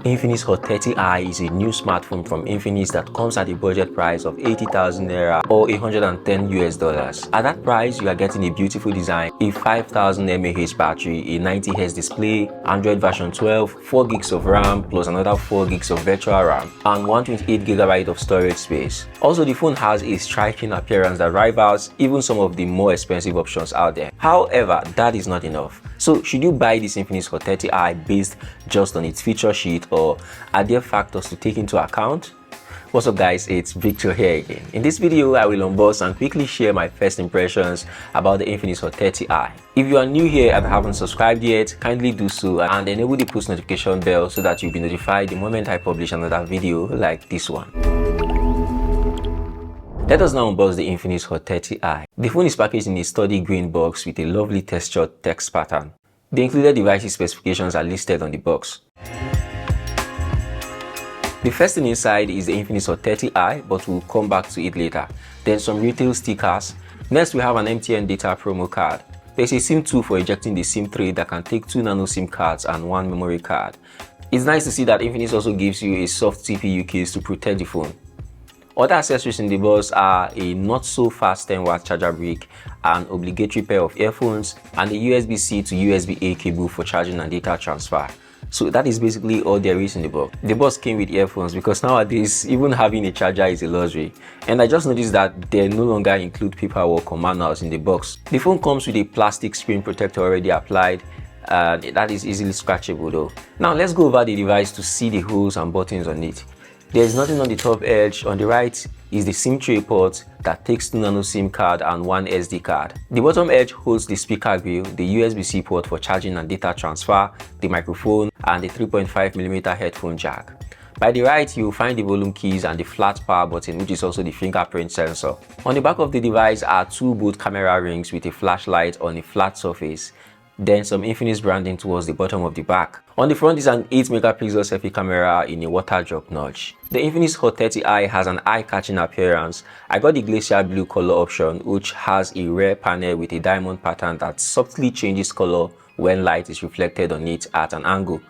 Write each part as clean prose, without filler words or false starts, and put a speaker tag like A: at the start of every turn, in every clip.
A: Infinix Hot 30i is a new smartphone from Infinix that comes at a budget price of 80,000 naira or $110 US. At that price, you are getting a beautiful design, a 5000 mAh battery, a 90Hz display, Android version 12, 4 gigs of RAM plus another 4 gigs of virtual RAM, and 128GB of storage space. Also, the phone has a striking appearance that rivals even some of the more expensive options out there. However, that is not enough. So should you buy this Infinix Hot 30i based just on its feature sheet, or are there factors to take into account? What's up guys, it's Victor here again. In this video, I will unbox and quickly share my first impressions about the Infinix Hot 30i. If you are new here and haven't subscribed yet, kindly do so and enable the post notification bell so that you'll be notified the moment I publish another video like this one. Let us now unbox the Infinix Hot 30i. The phone is packaged in a sturdy green box with a lovely textured text pattern. The included device specifications are listed on the box. The first thing inside is the Infinix Hot 30i, but we'll come back to it later. Then some retail stickers. Next we have an MTN data promo card. There's a SIM 2 for ejecting the SIM tray that can take 2 nano SIM cards and 1 memory card. It's nice to see that Infinix also gives you a soft CPU case to protect the phone. Other accessories in the box are a not so fast 10W charger brick, an obligatory pair of earphones, and a USB-C to USB-A cable for charging and data transfer. So that is basically all there is in the box. The box came with earphones because nowadays even having a charger is a luxury. And I just noticed that they no longer include paperwork or manuals in the box. The phone comes with a plastic screen protector already applied. That is easily scratchable though. Now let's go over the device to see the holes and buttons on it. There is nothing on the top edge. On the right is the SIM tray port that takes 2 nano SIM card and 1 SD card. The bottom edge holds the speaker grill, the USB-C port for charging and data transfer, the microphone, and the 3.5mm headphone jack. By the right, you will find the volume keys and the flat power button, which is also the fingerprint sensor. On the back of the device are 2 boot camera rings with a flashlight on a flat surface. Then some Infinix branding towards the bottom of the back. On the front is an 8MP selfie camera in a water drop notch. The Infinix Hot 30i has an eye-catching appearance. I got the glacier blue color option, which has a rear panel with a diamond pattern that subtly changes color when light is reflected on it at an angle.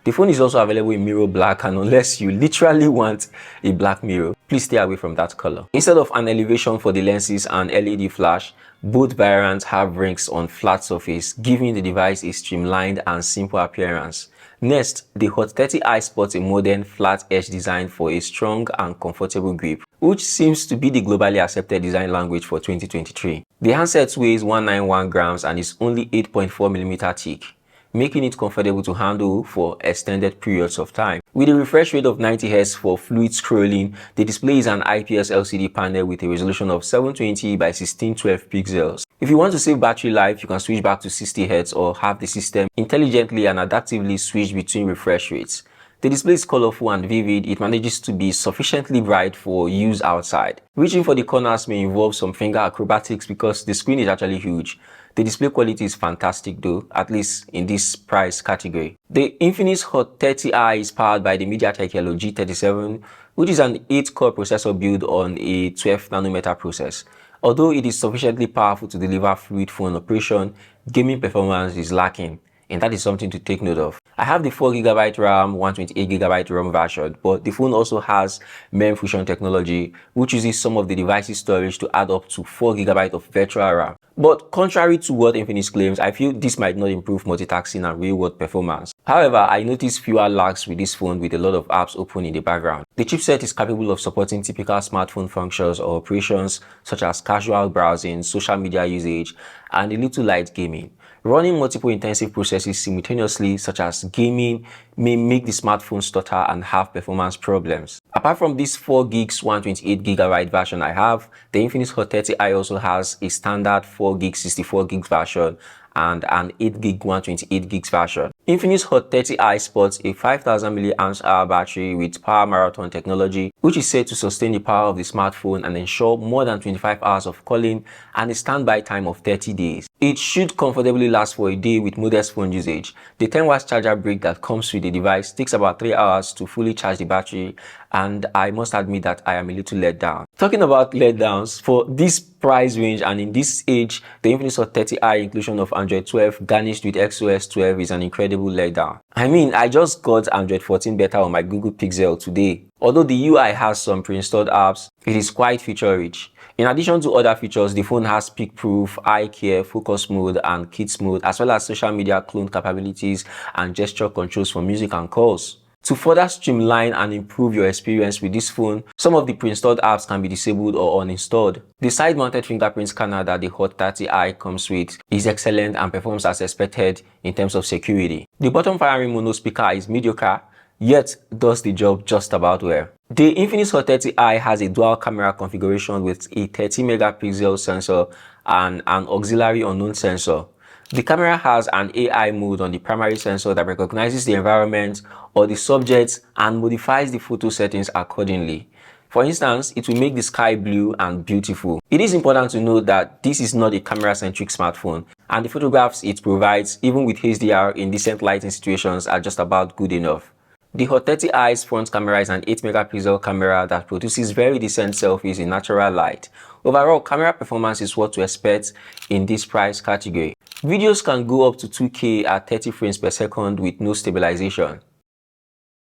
A: The phone is also available in mirror black, and unless you literally want a black mirror, please stay away from that color. Instead of an elevation for the lenses and LED flash, both variants have rings on flat surface, giving the device a streamlined and simple appearance. Next, the Hot 30i sports a modern flat edge design for a strong and comfortable grip, which seems to be the globally accepted design language for 2023. The handset weighs 191 grams and is only 8.4mm thick, making it comfortable to handle for extended periods of time. With a refresh rate of 90Hz for fluid scrolling, the display is an IPS LCD panel with a resolution of 720 by 1612 pixels. If you want to save battery life, you can switch back to 60Hz or have the system intelligently and adaptively switch between refresh rates. The display is colorful and vivid. It manages to be sufficiently bright for use outside. Reaching for the corners may involve some finger acrobatics because the screen is actually huge. The display quality is fantastic though, at least in this price category. The Infinix Hot 30i is powered by the MediaTek Helio G37, which is an 8-core processor built on a 12nm process. Although it is sufficiently powerful to deliver fluid phone operation, gaming performance is lacking, and that is something to take note of. I have the 4GB RAM, 128GB ROM version, but the phone also has MEMS fusion technology, which uses some of the device's storage to add up to 4GB of virtual RAM. But contrary to what Infinix claims, I feel this might not improve multitasking and real-world performance. However, I noticed fewer lags with this phone with a lot of apps open in the background. The chipset is capable of supporting typical smartphone functions or operations such as casual browsing, social media usage, and a little light gaming. Running multiple intensive processes simultaneously, such as gaming, may make the smartphone stutter and have performance problems. Apart from this 4GB 128GB version I have, the Infinix Hot 30i also has a standard 4GB 64GB version and an 8GB 128GB version. Infinix Hot 30i sports a 5000 mAh battery with Power Marathon technology, which is said to sustain the power of the smartphone and ensure more than 25 hours of calling and a standby time of 30 days. It should comfortably last for a day with modest phone usage. The 10W charger brick that comes with the device takes about 3 hours to fully charge the battery, and I must admit that I am a little let down. Talking about letdowns, for this price range and in this age, the Infinix Hot 30i inclusion of Android 12 garnished with XOS 12 is an incredible letdown. I mean, I just got Android 14 beta on my Google Pixel today. Although the UI has some pre-installed apps, it is quite feature-rich. In addition to other features, the phone has peak-proof, eye care, focus mode, and kids mode, as well as social media clone capabilities and gesture controls for music and calls. To further streamline and improve your experience with this phone, some of the pre-installed apps can be disabled or uninstalled. The side-mounted fingerprint scanner that the Hot 30i comes with is excellent and performs as expected in terms of security. The bottom-firing mono speaker is mediocre, yet does the job just about well. The Infinix Hot 30i has a dual camera configuration with a 30 megapixel sensor and an auxiliary unknown sensor. The camera has an AI mode on the primary sensor that recognizes the environment or the subject and modifies the photo settings accordingly. For instance, it will make the sky blue and beautiful. It is important to note that this is not a camera-centric smartphone, and the photographs it provides, even with HDR in decent lighting situations, are just about good enough. The Hot 30i's front camera is an 8 megapixel camera that produces very decent selfies in natural light. Overall, camera performance is what to expect in this price category. Videos can go up to 2K at 30 frames per second with no stabilization.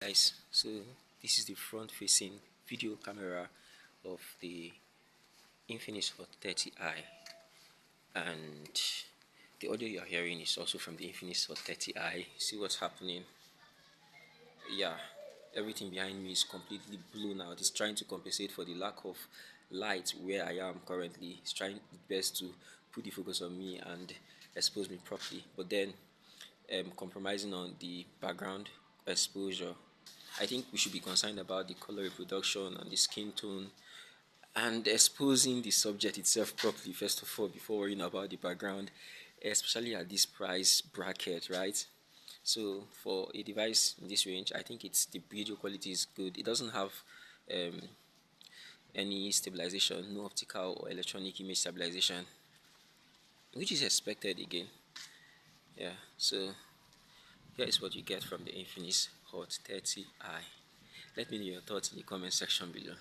A: Guys, so this is the front-facing video camera of the Infinix Hot 30i, and the audio you're hearing is also from the Infinix Hot 30i. See what's happening? Yeah, everything behind me is completely blown out. It's trying to compensate for the lack of light where I am currently. It's trying its best to put the focus on me and expose me properly, but then compromising on the background exposure. I think we should be concerned about the color reproduction and the skin tone and exposing the subject itself properly first of all before worrying about the background, especially at this price bracket, right? So for a device in this range, I think the video quality is good. It doesn't have any stabilization, no optical or electronic image stabilization, which is expected again. Yeah, so here is what you get from the Infinix Hot 30i. Let me know your thoughts in the comment section below.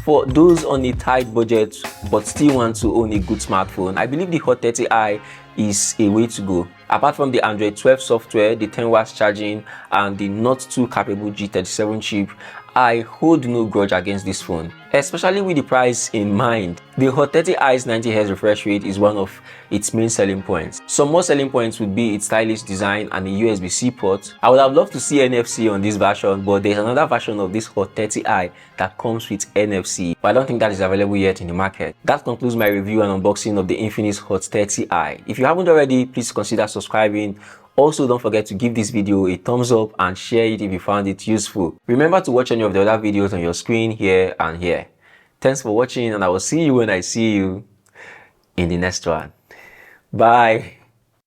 A: For those on a tight budget but still want to own a good smartphone, I believe the Hot 30i is a way to go. Apart from the Android 12 software, the 10 watts charging, and the not too capable G37 chip, I hold no grudge against this phone, especially with the price in mind. The Hot 30i's 90Hz refresh rate is one of its main selling points. Some more selling points would be its stylish design and a USB-C port. I would have loved to see NFC on this version, but there's another version of this Hot 30i that comes with NFC, but I don't think that is available yet in the market. That concludes my review and unboxing of the Infinix Hot 30i. If you haven't already, please consider subscribing. Also, don't forget to give this video a thumbs up and share it if you found it useful. Remember to watch any of the other videos on your screen here and here. Thanks for watching, and I will see you when I see you in the next one. Bye.